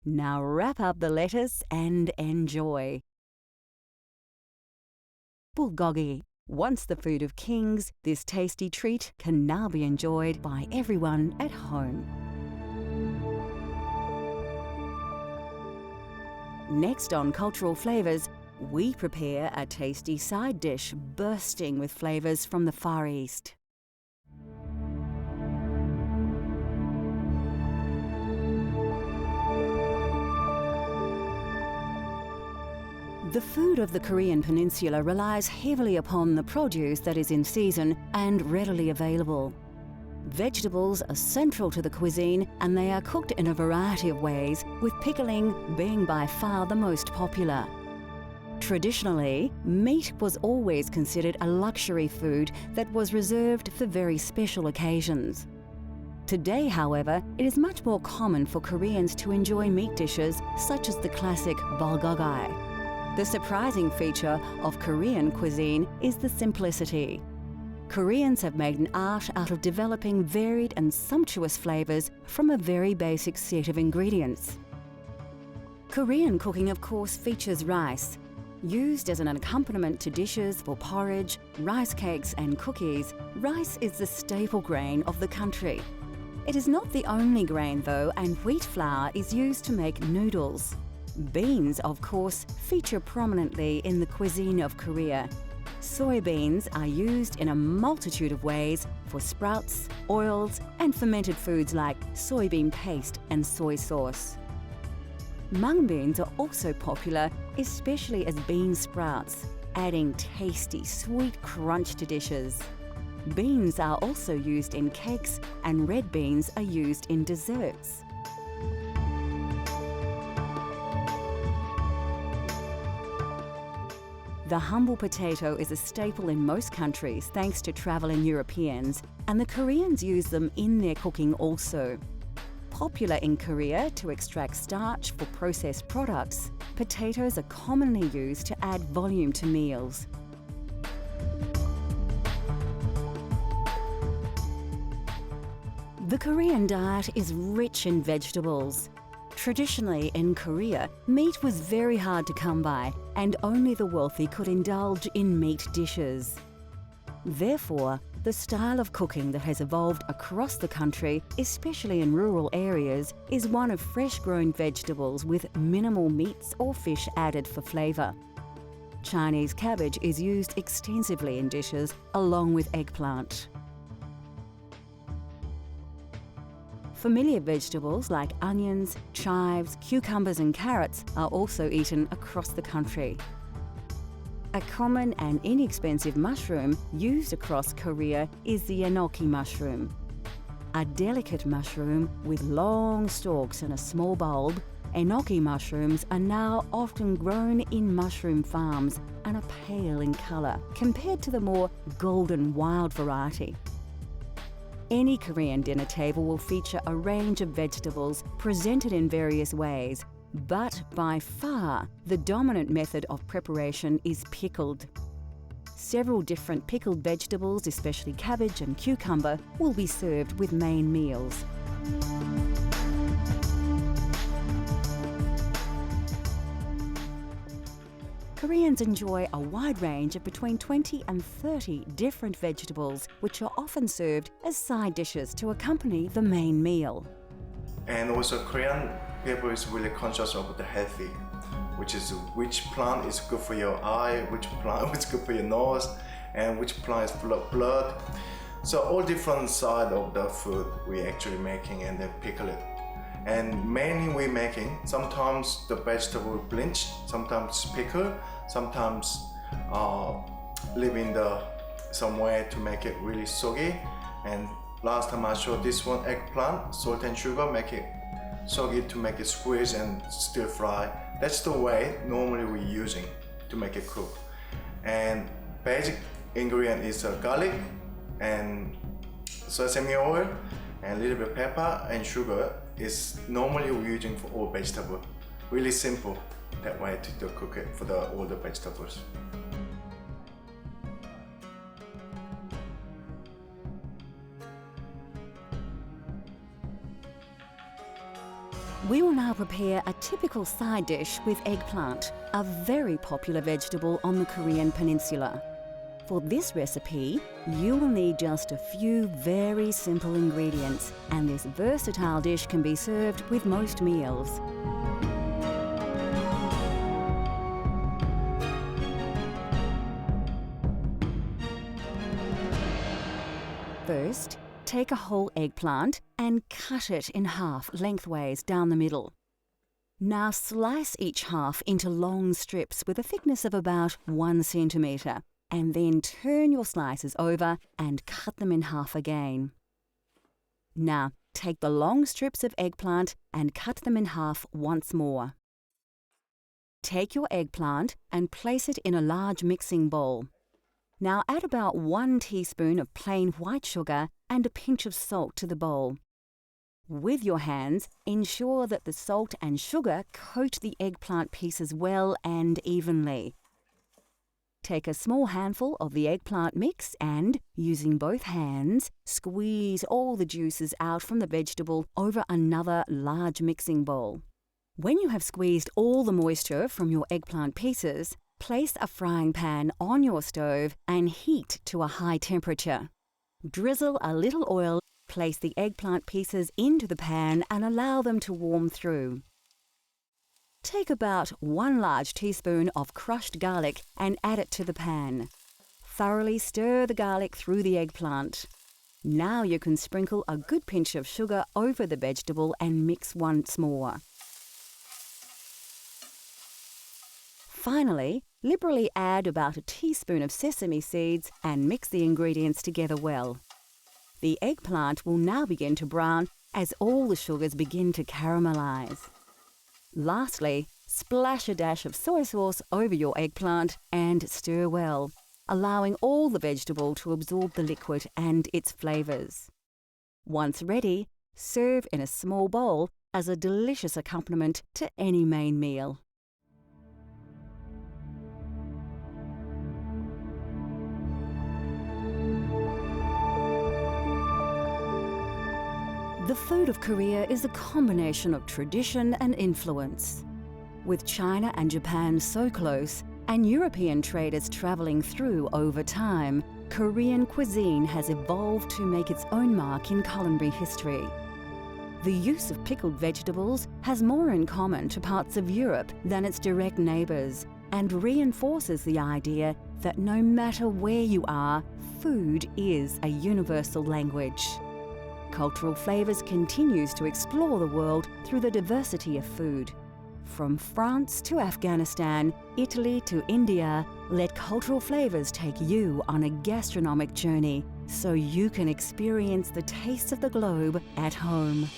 Now wrap up the lettuce and enjoy. Bulgogi. Once the food of kings, this tasty treat can now be enjoyed by everyone at home. Next on Cultural Flavours, we prepare a tasty side dish bursting with flavours from the Far East. The food of the Korean peninsula relies heavily upon the produce that is in season and readily available. Vegetables are central to the cuisine and they are cooked in a variety of ways, with pickling being by far the most popular. Traditionally, meat was always considered a luxury food that was reserved for very special occasions. Today, however, it is much more common for Koreans to enjoy meat dishes such as the classic bulgogi. The surprising feature of Korean cuisine is the simplicity. Koreans have made an art out of developing varied and sumptuous flavours from a very basic set of ingredients. Korean cooking, of course, features rice. Used as an accompaniment to dishes for porridge, rice cakes and cookies, rice is the staple grain of the country. It is not the only grain though, and wheat flour is used to make noodles. Beans, of course, feature prominently in the cuisine of Korea. Soybeans are used in a multitude of ways for sprouts, oils, and fermented foods like soybean paste and soy sauce. Mung beans are also popular, especially as bean sprouts, adding tasty, sweet crunch to dishes. Beans are also used in cakes, and red beans are used in desserts. The humble potato is a staple in most countries thanks to travelling Europeans, and the Koreans use them in their cooking also. Popular in Korea to extract starch for processed products, potatoes are commonly used to add volume to meals. The Korean diet is rich in vegetables. Traditionally in Korea, meat was very hard to come by, and only the wealthy could indulge in meat dishes. Therefore, the style of cooking that has evolved across the country, especially in rural areas, is one of fresh-grown vegetables with minimal meats or fish added for flavour. Chinese cabbage is used extensively in dishes, along with eggplant. Familiar vegetables like onions, chives, cucumbers and carrots are also eaten across the country. A common and inexpensive mushroom used across Korea is the enoki mushroom. A delicate mushroom with long stalks and a small bulb, enoki mushrooms are now often grown in mushroom farms and are pale in colour compared to the more golden wild variety. Any Korean dinner table will feature a range of vegetables presented in various ways, but by far the dominant method of preparation is pickled. Several different pickled vegetables, especially cabbage and cucumber, will be served with main meals. Koreans enjoy a wide range of between 20 and 30 different vegetables, which are often served as side dishes to accompany the main meal. And also Korean people is really conscious of the healthy, which plant is good for your eye, which plant is good for your nose, and which plant is full of blood. So all different side of the food we actually making and then pickle it. And mainly we making, sometimes the vegetable bleached, sometimes pickle, sometimes leave in some way to make it really soggy. And last time I showed this one, eggplant, salt and sugar, make it soggy to make it squeeze and stir fry. That's the way normally we're using to make it cook. And basic ingredient is garlic and sesame oil and a little bit pepper and sugar is normally we're using for all vegetables. Really simple that way to cook it for all the vegetables. We will now prepare a typical side dish with eggplant, a very popular vegetable on the Korean peninsula. For this recipe, you will need just a few very simple ingredients, and this versatile dish can be served with most meals. First, take a whole eggplant and cut it in half lengthways down the middle. Now slice each half into long strips with a thickness of about 1 centimetre, and then turn your slices over and cut them in half again. Now, take the long strips of eggplant and cut them in half once more. Take your eggplant and place it in a large mixing bowl. Now add about 1 teaspoon of plain white sugar and a pinch of salt to the bowl. With your hands, ensure that the salt and sugar coat the eggplant pieces well and evenly. Take a small handful of the eggplant mix and, using both hands, squeeze all the juices out from the vegetable over another large mixing bowl. When you have squeezed all the moisture from your eggplant pieces, place a frying pan on your stove and heat to a high temperature. Drizzle a little oil, place the eggplant pieces into the pan and allow them to warm through. Take about 1 large teaspoon of crushed garlic and add it to the pan. Thoroughly stir the garlic through the eggplant. Now you can sprinkle a good pinch of sugar over the vegetable and mix once more. Finally, liberally add about a teaspoon of sesame seeds and mix the ingredients together well. The eggplant will now begin to brown as all the sugars begin to caramelize. Lastly, splash a dash of soy sauce over your eggplant and stir well, allowing all the vegetable to absorb the liquid and its flavours. Once ready, serve in a small bowl as a delicious accompaniment to any main meal. The food of Korea is a combination of tradition and influence. With China and Japan so close, and European traders travelling through over time, Korean cuisine has evolved to make its own mark in culinary history. The use of pickled vegetables has more in common to parts of Europe than its direct neighbours, and reinforces the idea that no matter where you are, food is a universal language. Cultural Flavours continues to explore the world through the diversity of food. From France to Afghanistan, Italy to India, let Cultural Flavours take you on a gastronomic journey so you can experience the taste of the globe at home.